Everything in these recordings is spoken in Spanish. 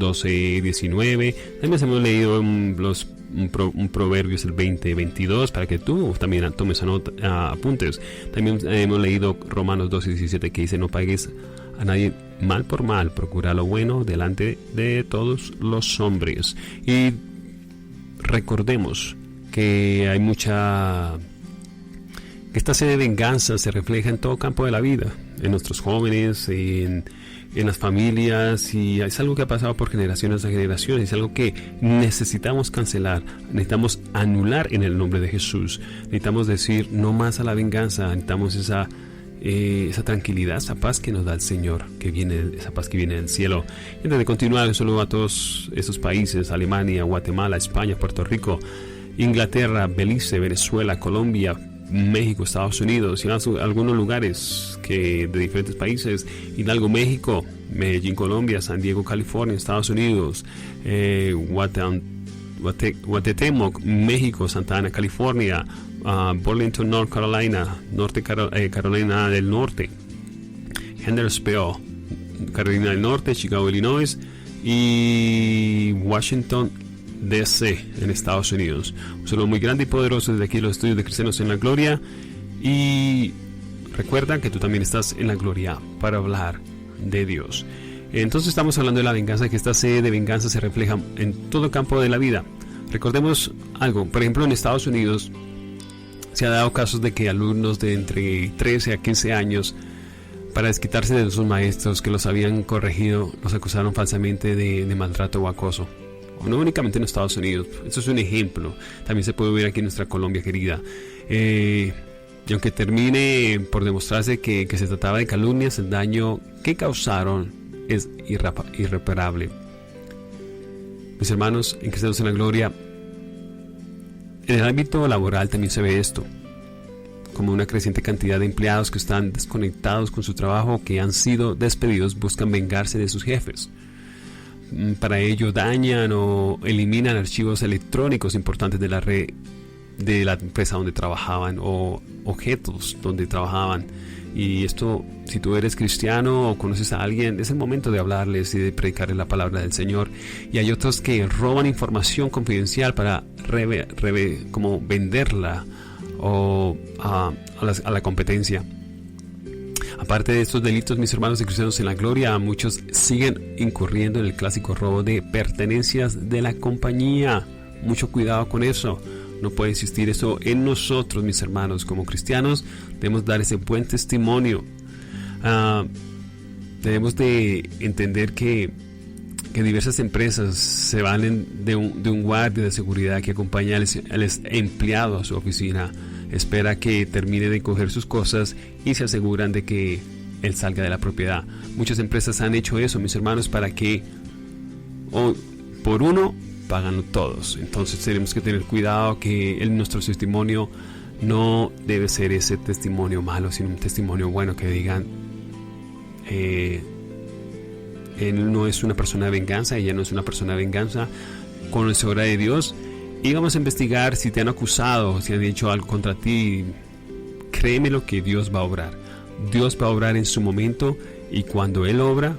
12:19. También hemos leído un Proverbios el 20:22 para que tú también tomes apuntes. También hemos leído Romanos 12:17 que dice: no pagues a nadie mal por mal, procura lo bueno delante de todos los hombres. Y recordemos que hay esta sed de venganza se refleja en todo campo de la vida, en nuestros jóvenes, en las familias, y es algo que ha pasado por generaciones a generaciones, es algo que necesitamos cancelar, necesitamos anular en el nombre de Jesús. Necesitamos decir no más a la venganza, necesitamos esa tranquilidad, esa paz que nos da el Señor, esa paz que viene del cielo. Y antes de continuar, un saludo a todos esos países: Alemania, Guatemala, España, Puerto Rico, Inglaterra, Belice, Venezuela, Colombia, México, Estados Unidos y algunos lugares de diferentes países: Hidalgo, México; Medellín, Colombia; San Diego, California, Estados Unidos; Guatemoc, México; Santa Ana, California; Burlington, North Carolina, Carolina del Norte; Hendersonville, Carolina del Norte; Chicago, Illinois; y Washington DC en Estados Unidos. Un saludo muy grande y poderoso desde aquí, los estudios de Cristianos en la Gloria. Y recuerda que tú también estás en la gloria para hablar de Dios. Entonces estamos hablando de la venganza, que esta sed de venganza se refleja en todo campo de la vida. Recordemos algo: por ejemplo, en Estados Unidos se ha dado casos de que alumnos de entre 13 a 15 años, para desquitarse de sus maestros que los habían corregido, los acusaron falsamente de maltrato o acoso. No únicamente en Estados Unidos, esto es un ejemplo. También se puede ver aquí en nuestra Colombia querida. Y aunque termine por demostrarse que se trataba de calumnias, el daño que causaron es irreparable. Mis hermanos en Cristianos en la Gloria, en el ámbito laboral también se ve esto, como una creciente cantidad de empleados que están desconectados con su trabajo, que han sido despedidos, buscan vengarse de sus jefes. Para ello dañan o eliminan archivos electrónicos importantes de la red de la empresa donde trabajaban, o objetos donde trabajaban. Y esto, si tú eres cristiano o conoces a alguien, es el momento de hablarles y de predicarles la palabra del Señor. Y hay otros que roban información confidencial para como venderla a la competencia. Aparte de estos delitos, mis hermanos y Cristianos en la Gloria, muchos siguen incurriendo en el clásico robo de pertenencias de la compañía. Mucho cuidado con eso. No puede existir eso en nosotros, mis hermanos. Como cristianos debemos dar ese buen testimonio. Debemos de entender que diversas empresas se valen de un guardia de seguridad que acompaña al empleado a su oficina. Espera que termine de coger sus cosas y se aseguran de que él salga de la propiedad. Muchas empresas han hecho eso, mis hermanos, para que por uno pagan todos. Entonces tenemos que tener cuidado que nuestro testimonio no debe ser ese testimonio malo, sino un testimonio bueno, que digan: él no es una persona de venganza, ella no es una persona de venganza, conocedora de Dios. Y vamos a investigar si te han acusado, si han dicho algo contra ti. Créeme lo que Dios va a obrar. Dios va a obrar en su momento, y cuando Él obra,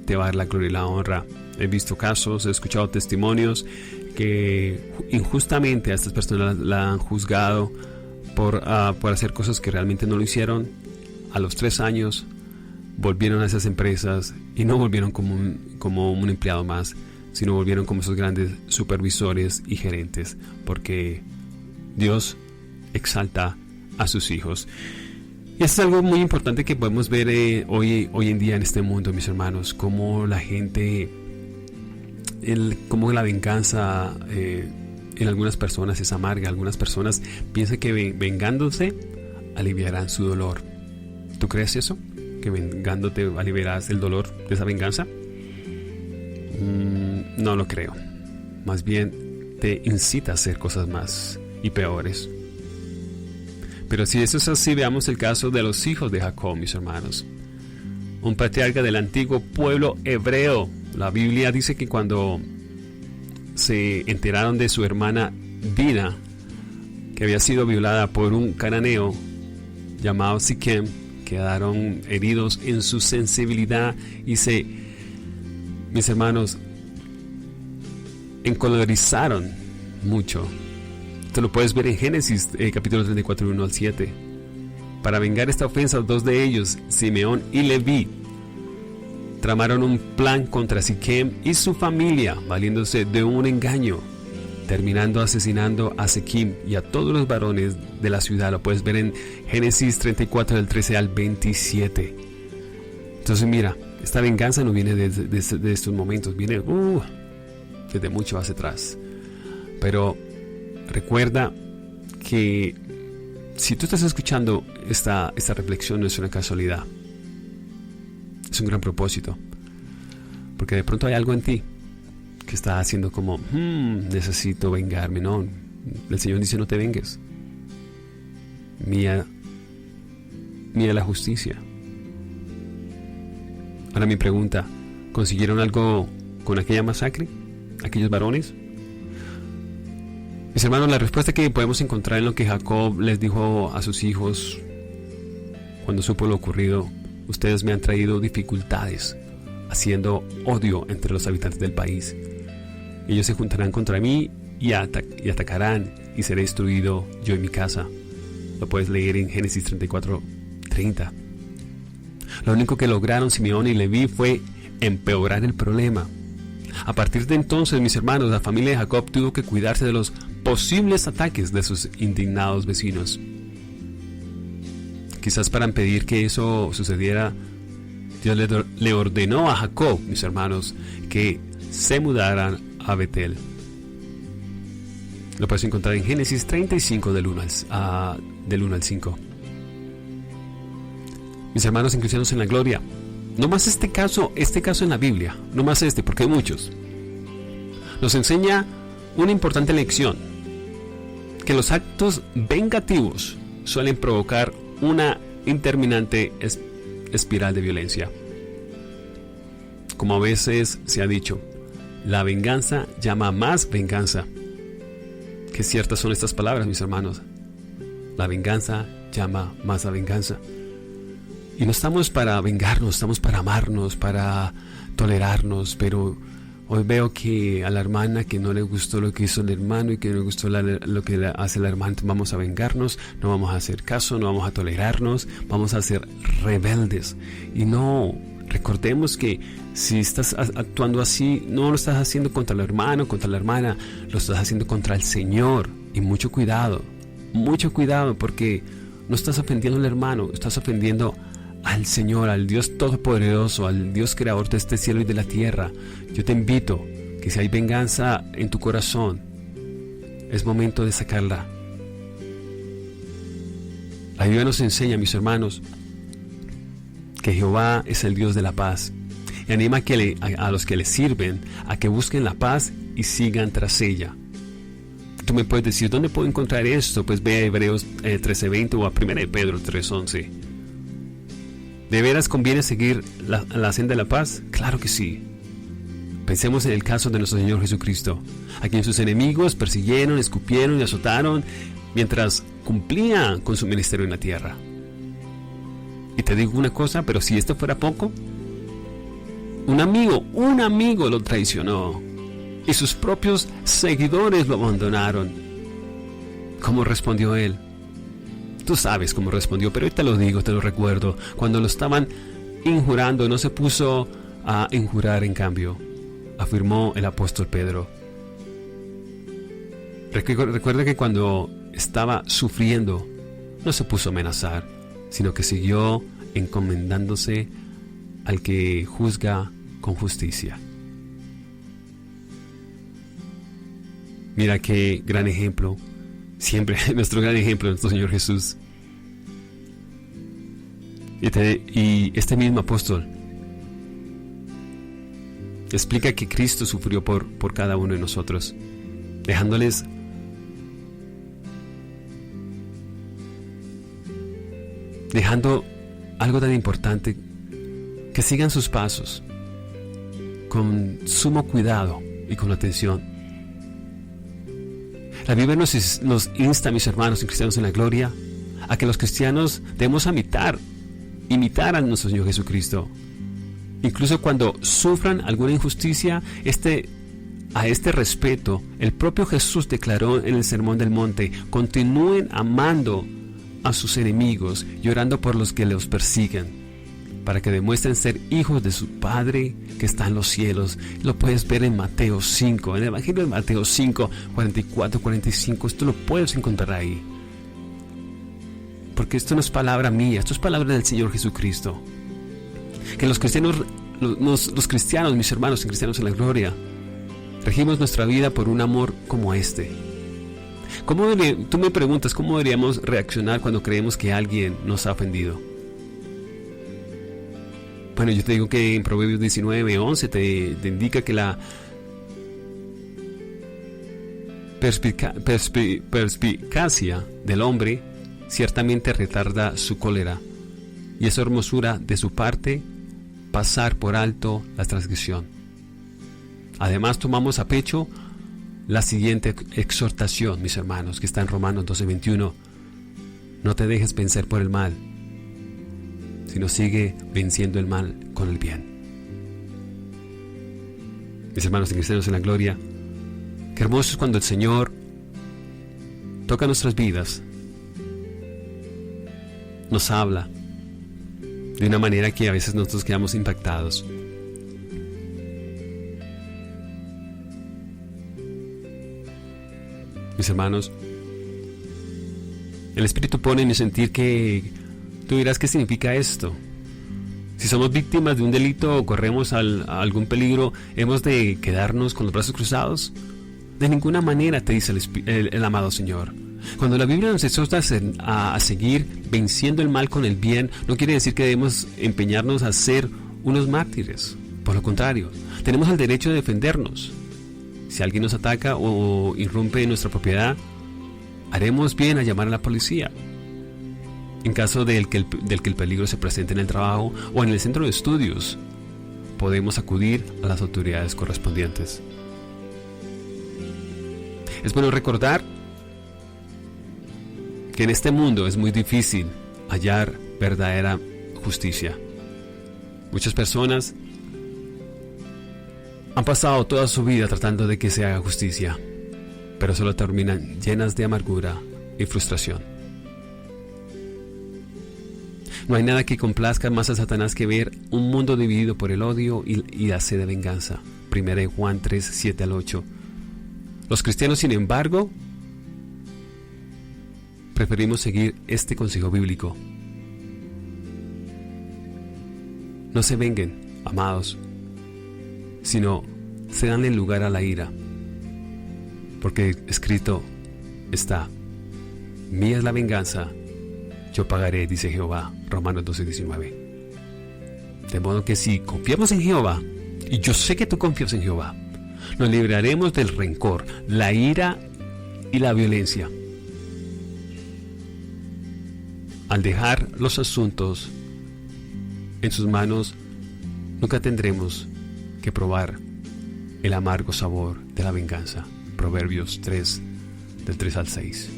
te va a dar la gloria y la honra. He visto casos, he escuchado testimonios que injustamente a estas personas la han juzgado por hacer cosas que realmente no lo hicieron. A los 3 años volvieron a esas empresas y no volvieron como un empleado más, sino volvieron como esos grandes supervisores y gerentes, porque Dios exalta a sus hijos. Y esto es algo muy importante que podemos ver hoy en día en este mundo, mis hermanos, como la gente, como la venganza en algunas personas es amarga. Algunas personas piensan que vengándose aliviarán su dolor. ¿Tú crees eso? ¿Que vengándote aliviarás el dolor de esa venganza? No lo creo. Más bien te incita a hacer cosas más y peores. Pero si eso es así, veamos el caso de los hijos de Jacob, mis hermanos. Un patriarca del antiguo pueblo hebreo. La Biblia dice que cuando se enteraron de su hermana Dina, que había sido violada por un cananeo llamado Siquem, quedaron heridos en su sensibilidad y se mis hermanos, encolerizaron mucho. Esto lo puedes ver en Génesis capítulo 34, 1 al 7. Para vengar esta ofensa, dos de ellos, Simeón y Leví, tramaron un plan contra Siquem y su familia, valiéndose de un engaño, terminando asesinando a Siquem y a todos los varones de la ciudad. Lo puedes ver en Génesis 34 del 13 al 27. Entonces mira, esta venganza no viene de estos momentos, viene desde mucho hacia atrás. Pero recuerda que si tú estás escuchando esta reflexión, no es una casualidad, es un gran propósito, porque de pronto hay algo en ti que está haciendo como necesito vengarme. No, el Señor dice: no te vengues, mía la justicia. Ahora mi pregunta: ¿consiguieron algo con aquella masacre? ¿Aquellos varones? Mis hermanos, la respuesta que podemos encontrar en lo que Jacob les dijo a sus hijos cuando supo lo ocurrido: ustedes me han traído dificultades, haciendo odio entre los habitantes del país. Ellos se juntarán contra mí y atacarán, y seré destruido yo y mi casa. Lo puedes leer en Génesis 34, 30. Lo único que lograron Simeón y Leví fue empeorar el problema. A partir de entonces, mis hermanos, la familia de Jacob tuvo que cuidarse de los posibles ataques de sus indignados vecinos. Quizás para impedir que eso sucediera, Dios le ordenó a Jacob, mis hermanos, que se mudaran a Betel. Lo puedes encontrar en Génesis 35 del 1 al 5. Mis hermanos en Cristianos en la Gloria, no más este caso en la Biblia, no más porque hay muchos, nos enseña una importante lección: que los actos vengativos suelen provocar una interminante espiral de violencia. Como a veces se ha dicho, la venganza llama a más venganza. Qué ciertas son estas palabras, mis hermanos. La venganza llama más a venganza. Y no estamos para vengarnos, estamos para amarnos, para tolerarnos. Pero hoy veo que a la hermana que no le gustó lo que hizo el hermano y que no le gustó lo que hace la hermana, vamos a vengarnos, no vamos a hacer caso, no vamos a tolerarnos, vamos a ser rebeldes. Y no, recordemos que si estás actuando así, no lo estás haciendo contra el hermano, contra la hermana, lo estás haciendo contra el Señor. Y mucho cuidado, porque no estás ofendiendo al hermano, estás ofendiendo al Señor, al Dios Todopoderoso, al Dios Creador de este cielo y de la tierra. Yo te invito que si hay venganza en tu corazón, es momento de sacarla. La Biblia nos enseña, mis hermanos, que Jehová es el Dios de la paz, y anima a los que le sirven a que busquen la paz y sigan tras ella. Tú me puedes decir: ¿dónde puedo encontrar esto? Pues ve a Hebreos 13:20 o a 1 Pedro 3:11. ¿De veras conviene seguir la senda de la paz? Claro que sí. Pensemos en el caso de nuestro Señor Jesucristo, a quien sus enemigos persiguieron, escupieron y azotaron mientras cumplía con su ministerio en la tierra. Y te digo una cosa, pero si esto fuera poco, un amigo lo traicionó y sus propios seguidores lo abandonaron. ¿Cómo respondió él? Tú sabes cómo respondió, pero hoy te lo digo, te lo recuerdo. Cuando lo estaban injurando, no se puso a injurar, en cambio, afirmó el apóstol Pedro. Recuerda que cuando estaba sufriendo, no se puso a amenazar, sino que siguió encomendándose al que juzga con justicia. Mira qué gran ejemplo, siempre nuestro gran ejemplo, nuestro Señor Jesús. Y este mismo apóstol explica que Cristo sufrió por cada uno de nosotros, dejando algo tan importante: que sigan sus pasos con sumo cuidado y con atención. La Biblia nos insta, mis hermanos y cristianos en la gloria, a que los cristianos debemos imitar a nuestro Señor Jesucristo. Incluso cuando sufran alguna injusticia, a este respeto, el propio Jesús declaró en el Sermón del Monte: continúen amando a sus enemigos y orando por los que los persiguen, para que demuestren ser hijos de su Padre que está en los cielos. Lo puedes ver en Mateo 5, en el Evangelio de Mateo 5, 44, 45. Esto lo puedes encontrar ahí. Porque esto no es palabra mía, esto es palabra del Señor Jesucristo. Que los cristianos, mis hermanos cristianos en la gloria, regimos nuestra vida por un amor como este. Tú me preguntas, ¿cómo deberíamos reaccionar cuando creemos que alguien nos ha ofendido? Bueno, yo te digo que en Proverbios 19, 11 te indica que la perspicacia del hombre ciertamente retarda su cólera, y es hermosura de su parte pasar por alto la transgresión. Además, tomamos a pecho la siguiente exhortación, mis hermanos, que está en Romanos 12:21. No te dejes vencer por el mal, sino sigue venciendo el mal con el bien. Mis hermanos y cristianos en la gloria, qué hermoso es cuando el Señor toca nuestras vidas, nos habla de una manera que a veces nosotros quedamos impactados. Mis hermanos, el Espíritu pone en mi sentir que tú dirás: ¿qué significa esto? Si somos víctimas de un delito o corremos a algún peligro, ¿hemos de quedarnos con los brazos cruzados? De ninguna manera, te dice el amado Señor. Cuando la Biblia nos exhorta a seguir venciendo el mal con el bien, no quiere decir que debemos empeñarnos a ser unos mártires. Por lo contrario, tenemos el derecho de defendernos. Si alguien nos ataca o irrumpe en nuestra propiedad, haremos bien a llamar a la policía. En caso del que el peligro se presente en el trabajo o en el centro de estudios, podemos acudir a las autoridades correspondientes. Es bueno recordar que en este mundo es muy difícil hallar verdadera justicia. Muchas personas han pasado toda su vida tratando de que se haga justicia, pero solo terminan llenas de amargura y frustración. No hay nada que complazca más a Satanás que ver un mundo dividido por el odio y la sed de venganza. 1 Juan 3, 7 al 8. Los cristianos, sin embargo, preferimos seguir este consejo bíblico. No se venguen, amados, sino se dan el lugar a la ira, porque escrito está: mía es la venganza, yo pagaré, dice Jehová. Romanos 12:19. De modo que si confiamos en Jehová, y yo sé que tú confías en Jehová, nos libraremos del rencor, la ira y la violencia. Al dejar los asuntos en sus manos, nunca tendremos que probar el amargo sabor de la venganza. Proverbios 3, del 3 al 6.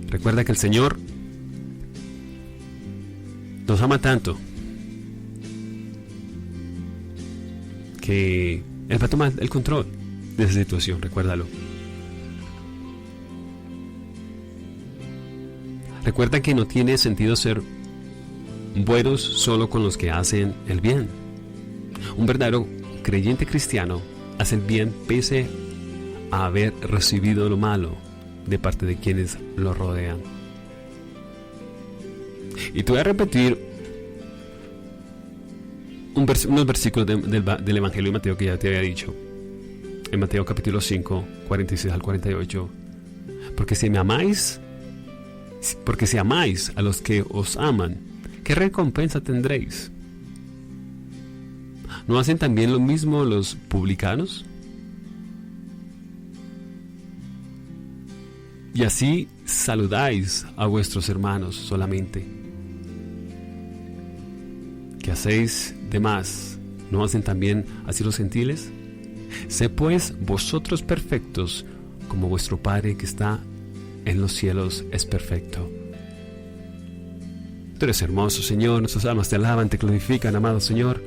Recuerda que el Señor nos ama tanto que Él va a tomar el control de esa situación, recuérdalo. Recuerda que no tiene sentido ser buenos solo con los que hacen el bien. Un verdadero creyente cristiano hace el bien pese a haber recibido lo malo de parte de quienes lo rodean. Y te voy a repetir unos versículos del Evangelio de Mateo que ya te había dicho. En Mateo capítulo 5, 46 al 48. Porque si amáis a los que os aman, ¿qué recompensa tendréis? ¿No hacen también lo mismo los publicanos? Y así saludáis a vuestros hermanos solamente. ¿Qué hacéis de más? ¿No hacen también así los gentiles? Sé pues vosotros perfectos, como vuestro Padre que está en los cielos es perfecto. Tú eres hermoso, Señor. Nuestras almas te alaban, te glorifican, amado Señor.